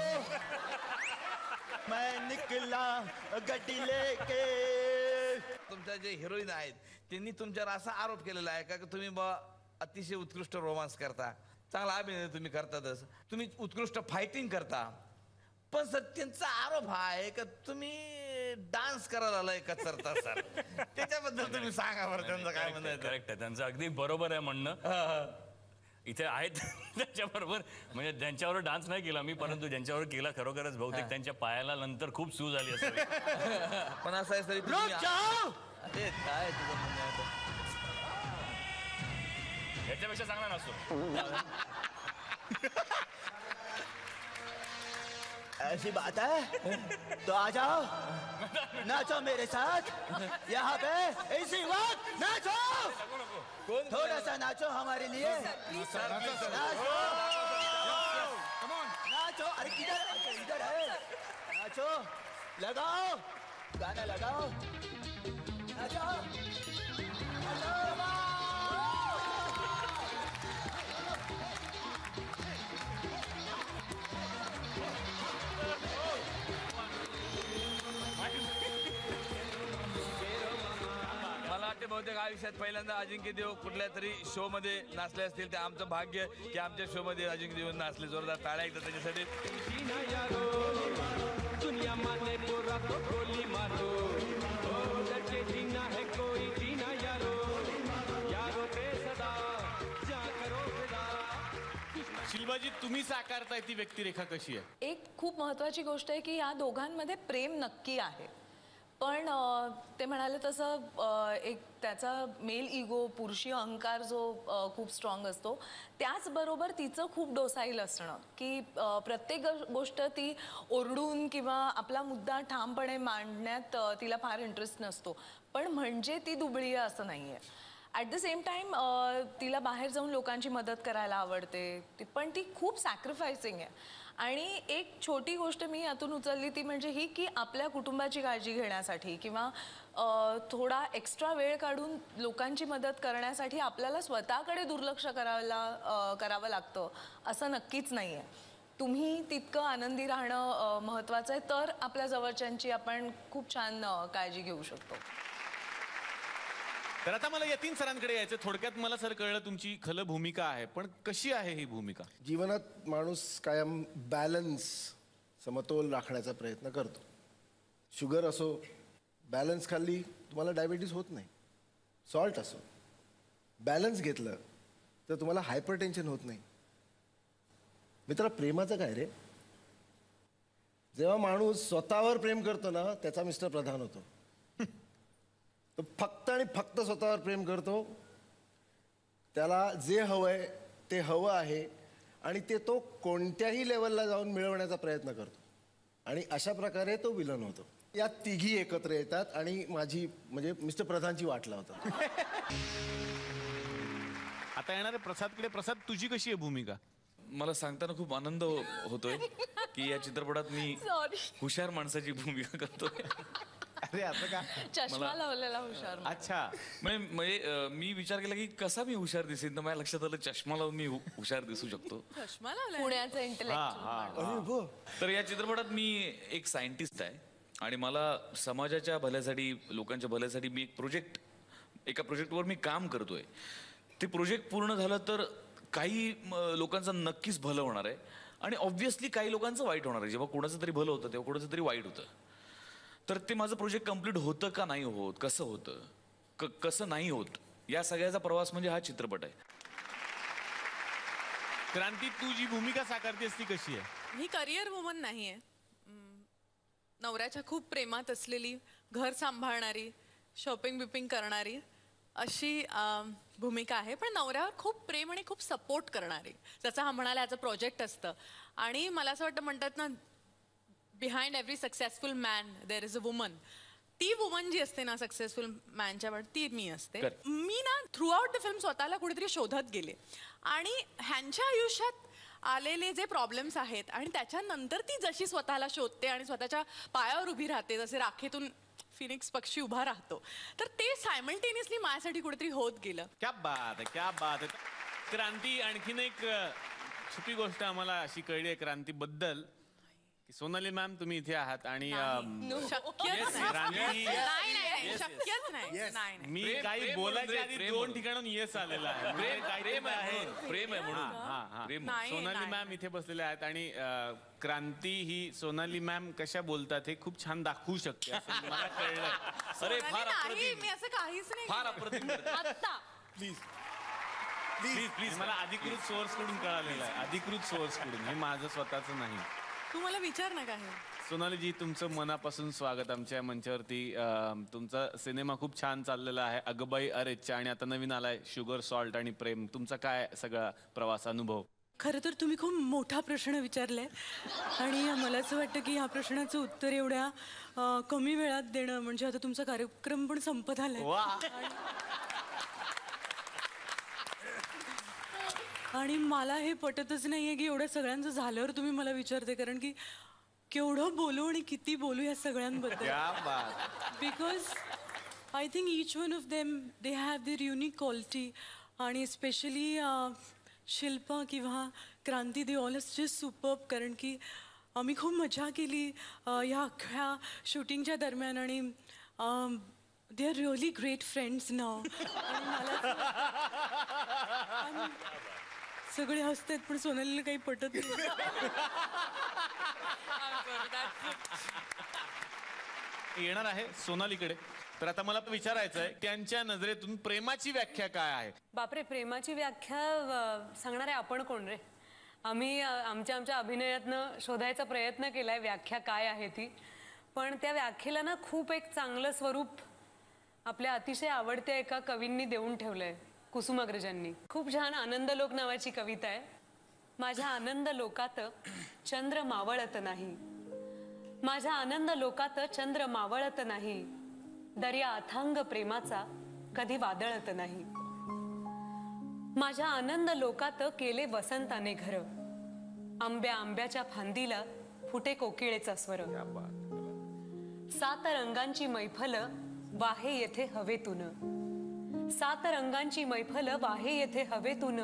मैं निकला गड्डी लेके. तुमच्या जे हिरोईन आहेत त्यांनी तुमच्यावर असा आरोप केलेला आहे का की तुम्ही अतिशय उत्कृष्ट रोमांस करता, चांगला अभिनय तुम्ही करतातच, तुम्ही उत्कृष्ट फायटिंग करता, पण सर त्यांचा आरोप हा आहे का तुम्ही डान्स करायला आलाय कचरता सर. त्याच्याबद्दल तुम्ही सांगा बरं, त्यांचं काय म्हणणं आहे. करेक्ट आहे, त्यांचं अगदी बरोबर आहे म्हणणं. इथे आहेत त्याच्याबरोबर, म्हणजे ज्यांच्यावर डान्स नाही केला मी, परंतु ज्यांच्यावर केला खरोखरच बहुतेक त्यांच्या पायाला नंतर खूप सूज आली असेल. पण असं आहे तरी अरे काय तुझं म्हणणं आहे? याच्यापेक्षा चांगला नसतो. ऐसी बात है तो आ जाओ, नाचो मेरे साथ यहाँ पे इसी वक्त. नाचो, थोड़ा सा नाचो हमारे लिए. Nacho, nacho. अरे किधर इधर है. नाचो, लगाओ गाना, लगाओ, नाचो, नाचो. मला वाटते बहुतेक आयुष्यात पहिल्यांदा अजिंक्य देव कुठल्या तरी शो मध्ये नाचले असतील. ते आमचं भाग्य की आमच्या शो मध्ये अजिंक्य देव नाचले. जोरदार टाळ्या एकदा त्याच्यासाठी. शिल्पाजी, तुम्ही साकारताय ती व्यक्तिरेखा कशी आहे? एक खूप महत्त्वाची गोष्ट आहे की या दोघांमध्ये प्रेम नक्की आहे, पण ते म्हणाले तसं एक त्याचा मेल इगो, पुरुषी अहंकार जो खूप स्ट्रॉंग असतो, त्याचबरोबर तिचं खूप डोसाईल असणं की प्रत्येक गोष्ट ती ओरडून किंवा आपला मुद्दा ठामपणे मांडण्यात तिला फार इंटरेस्ट नसतो, पण म्हणजे ती दुबळी आहे असं नाही आहे. ॲट द सेम टाईम तिला बाहेर जाऊन लोकांची मदत करायला आवडते, पण ती खूप सॅक्रिफायसिंग आहे. आणि एक छोटी गोष्ट मी यातून उचलली ती म्हणजे ही की आपल्या कुटुंबाची काळजी घेण्यासाठी किंवा थोडा एक्स्ट्रा वेळ काढून लोकांची मदत करण्यासाठी आपल्याला स्वतःकडे दुर्लक्ष करावं लागतं असं नक्कीच नाही आहे. तुम्ही तितकं आनंदी राहणं महत्त्वाचं आहे, तर आपल्या जवळच्यांची आपण खूप छान काळजी घेऊ शकतो. तर आता मला यतीन सरांकडे यायचं. थोडक्यात मला सर कळलं तुमची खल भूमिका आहे, पण कशी आहे ही भूमिका? जीवनात माणूस कायम बॅलन्स, समतोल राखण्याचा प्रयत्न करतो. शुगर असो, बॅलन्स खाल्ली तुम्हाला डायबिटीस होत नाही. सॉल्ट असो, बॅलन्स घेतलं तर तुम्हाला हायपरटेन्शन होत नाही. मित्रा, प्रेमाचं काय रे? जेव्हा माणूस स्वतःवर प्रेम करतो ना, त्याचा मिस्टर प्रधान होतो. तो फक्त आणि फक्त स्वतःवर प्रेम करतो. त्याला जे हवंय ते हवं आहे आणि ते तो कोणत्याही लेवलला जाऊन मिळवण्याचा प्रयत्न करतो. आणि अशा प्रकारे तो विलन होतो. या तिघी एकत्र येतात आणि माझी म्हणजे मिस्टर प्रधानची वाट लावतात. आता येणारे प्रसादकडे. प्रसाद, तुझी कशी आहे भूमिका? मला सांगताना खूप आनंद होतोय की या चित्रपटात मी हुशार माणसाची भूमिका करतोय. अरे असं का? चष्मा लावलेला हुशार. अच्छा. म्हणजे मी विचार केला की कसा मी हुशार दिसेन, तर माझ्या लक्षात आलं चष्मा लावून मी हुशार दिसू शकतो. चष्मा लावलाय. पुण्याचं इंटेलेक्च्युअल. तर या चित्रपटात मी एक सायंटिस्ट आहे आणि मला समाजाच्या भल्यासाठी, लोकांच्या भल्यासाठी मी एका प्रोजेक्टवर मी काम करतोय. ते प्रोजेक्ट पूर्ण झालं तर काही लोकांचं नक्कीच भलं होणार आहे आणि ऑब्व्हियसली काही लोकांचं वाईट होणार आहे. जेव्हा कोणाचं तरी भलं होतं तेव्हा कोणाचं तरी वाईट होतं. तर ते माझं प्रोजेक्ट कम्प्लीट होतं का नाही होत, कसं होतं, कसं नाही होत, या सगळ्याचा प्रवास म्हणजे हा चित्रपट आहे. क्रांती, तू जी भूमिका साकारतेस ती कशी आहे? ही करिअर वुमन नाहीये. नवऱ्याच्या खूप प्रेमात असलेली, घर सांभाळणारी, शॉपिंग बिपिंग करणारी अशी भूमिका आहे. पण नवऱ्यावर खूप प्रेम आणि खूप सपोर्ट करणारी, जसं हा म्हणाला याचं प्रोजेक्ट असतं. आणि मला असं वाटतं, म्हणतात ना, behind every successful man there is a woman. ती वुमन जी असते ना सक्सेसफुल मॅनच्या वेळ, ती मी असते. मी ना थ्रू आउट द फिल्म स्वतःला कुठेतरी शोधत गेले आणि ह्यांच्या आयुष्यात आलेले जे प्रॉब्लेम्स आहेत आणि त्याच्यानंतर ती जशी स्वतःला शोधते आणि स्वतःच्या पायावर उभी राहते, जसे राखेतून फिनिक्स पक्षी उभा राहतो, तर ते सायमल्टेनियसली माझ्यासाठी कुठेतरी होत गेलं. क्या बात आहे, क्या बात आहे. क्रांती, आणखीन एक छुपी गोष्ट आम्हाला अशी कळली आहे क्रांतीबद्दल की सोनाली मॅम तुम्ही इथे आहात आणि मी काही बोलायच्या आधी 2 ठिकाणून येस आलेला आहे. प्रेम आहे म्हणून. सोनाली मॅम इथे बसलेल्या आहेत आणि क्रांती ही सोनाली मॅम कशा बोलतात हे खूप छान दाखवू शकते असं मला कळलं. अरे फार अप्रतिम, मी असं काहीच नाही. फार अप्रतिम. Please please please. मला अधिकृत सोर्स कडून कळालेलं आहे, अधिकृत सोर्स कडून, हे माझं स्वतःचं नाही. तू मला विचार ना काय. सोनालीजी, तुमचं मनापासून स्वागत आमच्या मंचावरती. तुमचा सिनेमा खूप छान चाललेला आहे, अगबाई अरेच्चा, आणि आता नवीन आलाय शुगर सॉल्ट आणि प्रेम. तुमचा काय सगळा प्रवास अनुभव? खरं तर तुम्ही खूप मोठा प्रश्न विचारलाय आणि मला असं वाटतं की ह्या प्रश्नाचं उत्तर एवढ्या कमी वेळात देणं म्हणजे आता तुमचा कार्यक्रम पण संपत आलाय. आणि मला हे पटतच नाहीये की एवढ्या सगळ्यांचं झाल्यावर तुम्ही मला विचारते, कारण की केवढं बोलू आणि किती बोलू या सगळ्यांबद्दल. Because I think each one of them they have their unique quality. आणि स्पेशली शिल्पा किंवा Kranti, they all is just superb. कारण की आम्ही खूप मजा केली ह्या अख्ख्या शूटिंगच्या दरम्यान आणि they are really great friends नाव. सगळे हसतात पण सोनालीला काही पटत नाही. येणार आहे सोनालीकडे. तर आता मला विचारायचं आहे, त्यांच्या नजरेतून प्रेमाची व्याख्या काय आहे? बापरे, प्रेमाची व्याख्या सांगणारे आपण कोण रे? आम्ही आमच्या अभिनयातनं शोधायचा प्रयत्न केलाय व्याख्या काय आहे ती. पण त्या व्याख्येला ना खूप एक चांगलं स्वरूप आपल्या अतिशय आवडत्या एका कवींनी देऊन ठेवलंय, कुसुमाग्रजांनी. खूप छान आनंदलोक नावाची कविता आहे. माझ्या आनंद लोकात चंद्र मावळत नाही, माझ्या आनंद लोकात चंद्र मावळत नाही, दर्या अथांग प्रेमाचा कधी वादळत नाही. माझ्या आनंद लोकात केले वसंताने घर, आंब्याच्या फांदीला फुटे कोकिळेचा स्वर. 7 रंगांची मैफल वाहे येथे हवेतून, 7 रंगांची मैफल वाहे येथे हवेतून,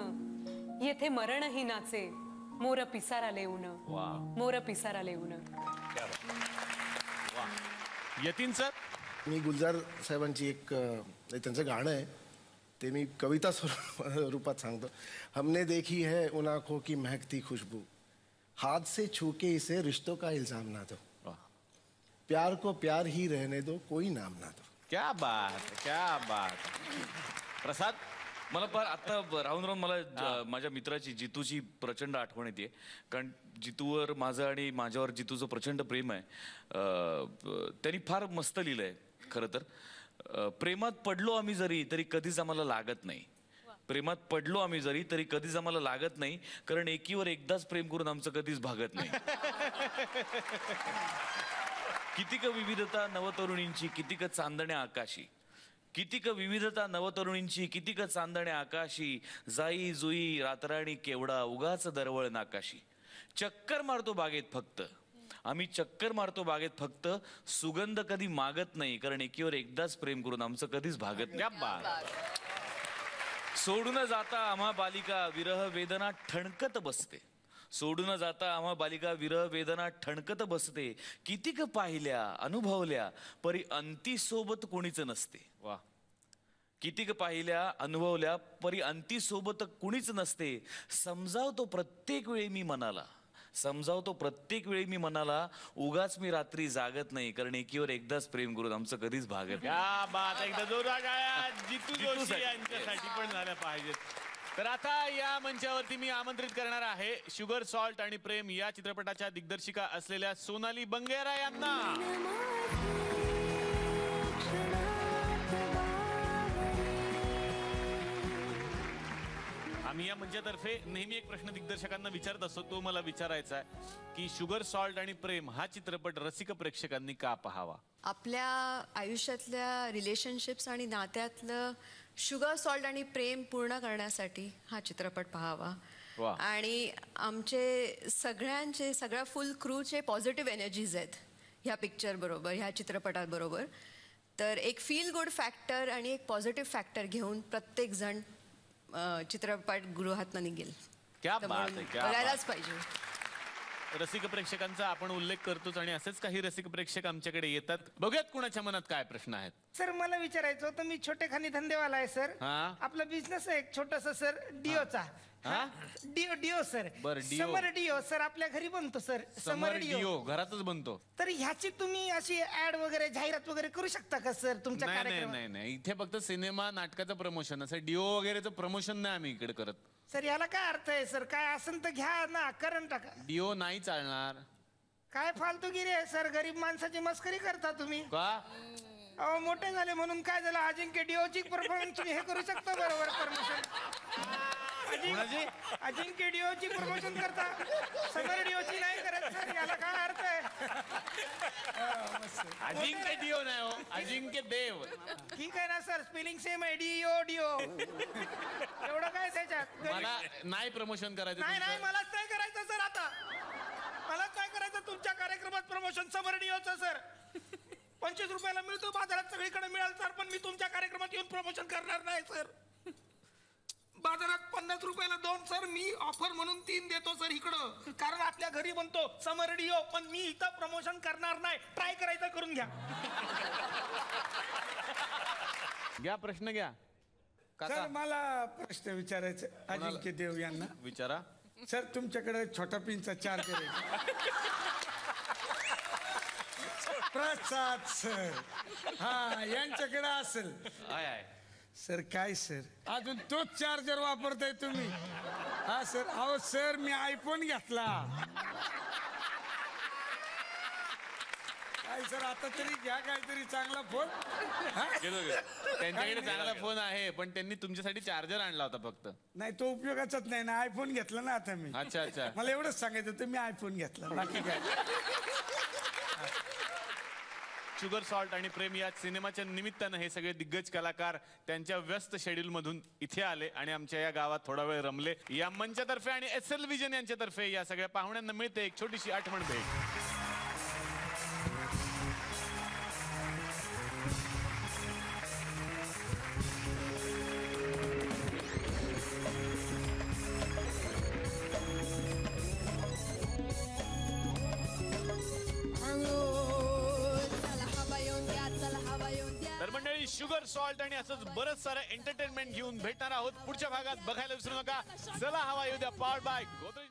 येथे मरणही नाचे मोर पिसारा लेऊन, मोर पिसारा लेऊन. यतीन सर, मी गुलजार साहेबांची एक त्यांचं गाणं आहे, ते मी कविता रूपात सांगतो. हमने देखी है उन आँखों की महकती खुशबू, हाथ से छू के इसे रिश्तों का इल्जाम ना दो, प्यार को प्यार ही रहने दो, कोई नाम ना दो. क्या बात, क्या बात. प्रसाद, मला पण आता राहून मला माझ्या मित्राची जितूची प्रचंड आठवण येते. कारण जितूवर माझं आणि माझ्यावर जितूचं प्रचंड प्रेम आहे. त्यांनी फार मस्त लिहिलंय. खरं तर प्रेमात पडलो आम्ही जरी तरी कधीच आम्हाला लागत नाही, प्रेमात पडलो आम्ही जरी तरी कधीच आम्हाला लागत नाही, कारण एकीवर एकदाच प्रेम करून आमचं कधीच भागत नाही. कितीक विविधता नवतरुणींची, कितीक चांदण्या आकाशी, कितीक विविधता नवतरुणींची, कितीक चांदण्या आकाशी, जाई जुई रातराणी केवडा उगाच दरवळ नाकाशी, चक्कर मारतो बागेत फक्त आम्ही चक्कर मारतो बागेत, फक्त सुगंध कधी मागत नाही, कारण एकीवर एकदाच प्रेम करून आमचं कधीच भागत नाही. सोडून जाता आम्हा बालिका विरह वेदना ठणकत बसते, सोडून जाता आम्हा बालिका विरह वेदना ठणकत बसते, कितीक पाहिल्या अनुभवल्या परी अंती सोबत कोणीच नसते. वा. कितीक पाहिल्या अनुभवल्या परी अंती सोबत कुणीच नसते, समजावतो प्रत्येक वेळी मी मनाला, समजावतो प्रत्येक वेळी मी मनाला, उगाच मी रात्री जागत नाही, कारण एकीवर एकदाच प्रेम करून आमचं कधीच भागत नाही. या बात, एकदा जोरदार टाळ्या जितू जोशी यांच्यासाठी पण झाल्या पाहिजेत. तर आता या मंचावरती मी आमंत्रित करणार आहे शुगर सॉल्ट आणि प्रेम या चित्रपटाच्या दिग्दर्शिका असलेल्या सोनाली बंगेरा यांना. आम्ही या मंचातर्फे नेहमी एक प्रश्न दिग्दर्शकांना विचारत असतो, तो मला विचारायचा आहे की शुगर सॉल्ट आणि प्रेम हा चित्रपट रसिक प्रेक्षकांनी का पाहावा? आपल्या आयुष्यातल्या रिलेशनशिप्स आणि नात्यातलं शुगर सॉल्ट आणि प्रेम पूर्ण करण्यासाठी हा चित्रपट पाहावा. आणि आमचे सगळ्या फुल क्रूचे पॉझिटिव्ह एनर्जीज आहेत ह्या पिक्चर बरोबर, ह्या चित्रपटाबरोबर. तर एक फील गुड फॅक्टर आणि एक पॉझिटिव्ह फॅक्टर घेऊन प्रत्येक जण चित्रपट गृहातनं निघेल. बघायलाच पाहिजे. रसिक प्रेक्षकांचा आपण उल्लेख करतोच आणि असेच काही रसिक प्रेक्षक आमच्याकडे येतात. बघूयात कुणाच्या मनात काय प्रश्न आहेत. सर मला विचारायचं होतं, मी छोटेखानी धंदेवाला आहे सर. आपला बिझनेस आहे एक छोटासा सर, डिओचा. Deo sir. Summer deo sir आपल्या घरी बनतो सर. समर डिओ घरातच बनतो. तर ह्याची तुम्ही अशी ऍड वगैरे जाहिरात वगैरे करू शकता का सर तुमच्या कार्यक्रमात? नाही, इथे फक्त सिनेमा नाटकाचं प्रमोशन, असं डिओ वगैरेचं प्रमोशन नाही आम्ही इकडे करत. सर याला काय अर्थ आहे सर? काय असेल तर घ्या ना, करून टाका. डिओ नाही चालणार. काय फालतूगिरी आहे सर, गरीब माणसाची मस्करी करता तुम्ही का? अहो मोठे झाले म्हणून काय झालं, अजिंक्य डिओची परफॉर्मन्स हे करू शकतो बरोबर प्रमोशन. अजिंक्य डिओची प्रमोशन करता, समर डिओची नाही करत सर, याला काय अर्थ आहे? अजिंक्य डिओ नाही हो, अजिंक्य देव. ठीक आहे ना सर, स्पेलिंग सेम आहे, डिओ डिओ. एवढं काय त्याच्यात? मला नाही प्रमोशन करायचं. नाही मलाच नाही करायचं सर, आता मलाच नाही करायचं तुमच्या कार्यक्रमात प्रमोशन समर डिओचं सर. 25 रुपयाला मिळतो बाजारात, सगळीकडे मिळाल सर, पण मी तुमच्या कार्यक्रमात येऊन प्रमोशन करणार नाही सर. बाजारात 50 रुपयाला 2 सर, मी ऑफर म्हणून 3 देतो सर इकडं, कारण आपल्या घरी बनतो समर डिओ, पण मी इथं प्रमोशन करणार नाही. ट्राय करायचं करून घ्या. घ्या प्रश्न घ्या. सर मला प्रश्न विचारायचा अजिंक्य देव यांना. विचारा सर. तुमच्याकडे छोटा पिनचा चार्जर आहे? प्रसाद सर. हा यांच्याकडे असेल. सर काय सर अजून तोच चार्जर वापरताय तुम्ही? हा सर. अहो सर मी आयफोन घेतला. काय सर आता तरी घ्या काहीतरी चांगला फोन. त्यांच्याकडे चांगला फोन आहे, पण त्यांनी तुमच्यासाठी चार्जर आणला होता फक्त. नाही तो उपयोगाचाच नाही ना, आयफोन घेतला ना आता मी. अच्छा. मला एवढंच सांगायचं होतं, मी आयफोन घेतला, बाकी काय. शुगर सॉल्ट आणि प्रेम या सिनेमाच्या निमित्तानं हे सगळे दिग्गज कलाकार त्यांच्या व्यस्त शेड्यूल मधून इथे आले आणि आमच्या या गावात थोडा वेळ रमले. या मंचातर्फे आणि SL विजन यांच्यातर्फे या सगळ्या पाहुण्यांना मिळते एक छोटीशी आठवण भेट. तर मंडळी शुगर सॉल्ट आणि असंच बरंच सारं एंटरटेनमेंट घेऊन भेटणार आहोत पुढच्या भागात. बघायला विसरू नका. चला हवा येऊ द्या, पावर्ड बाय गोदरेज.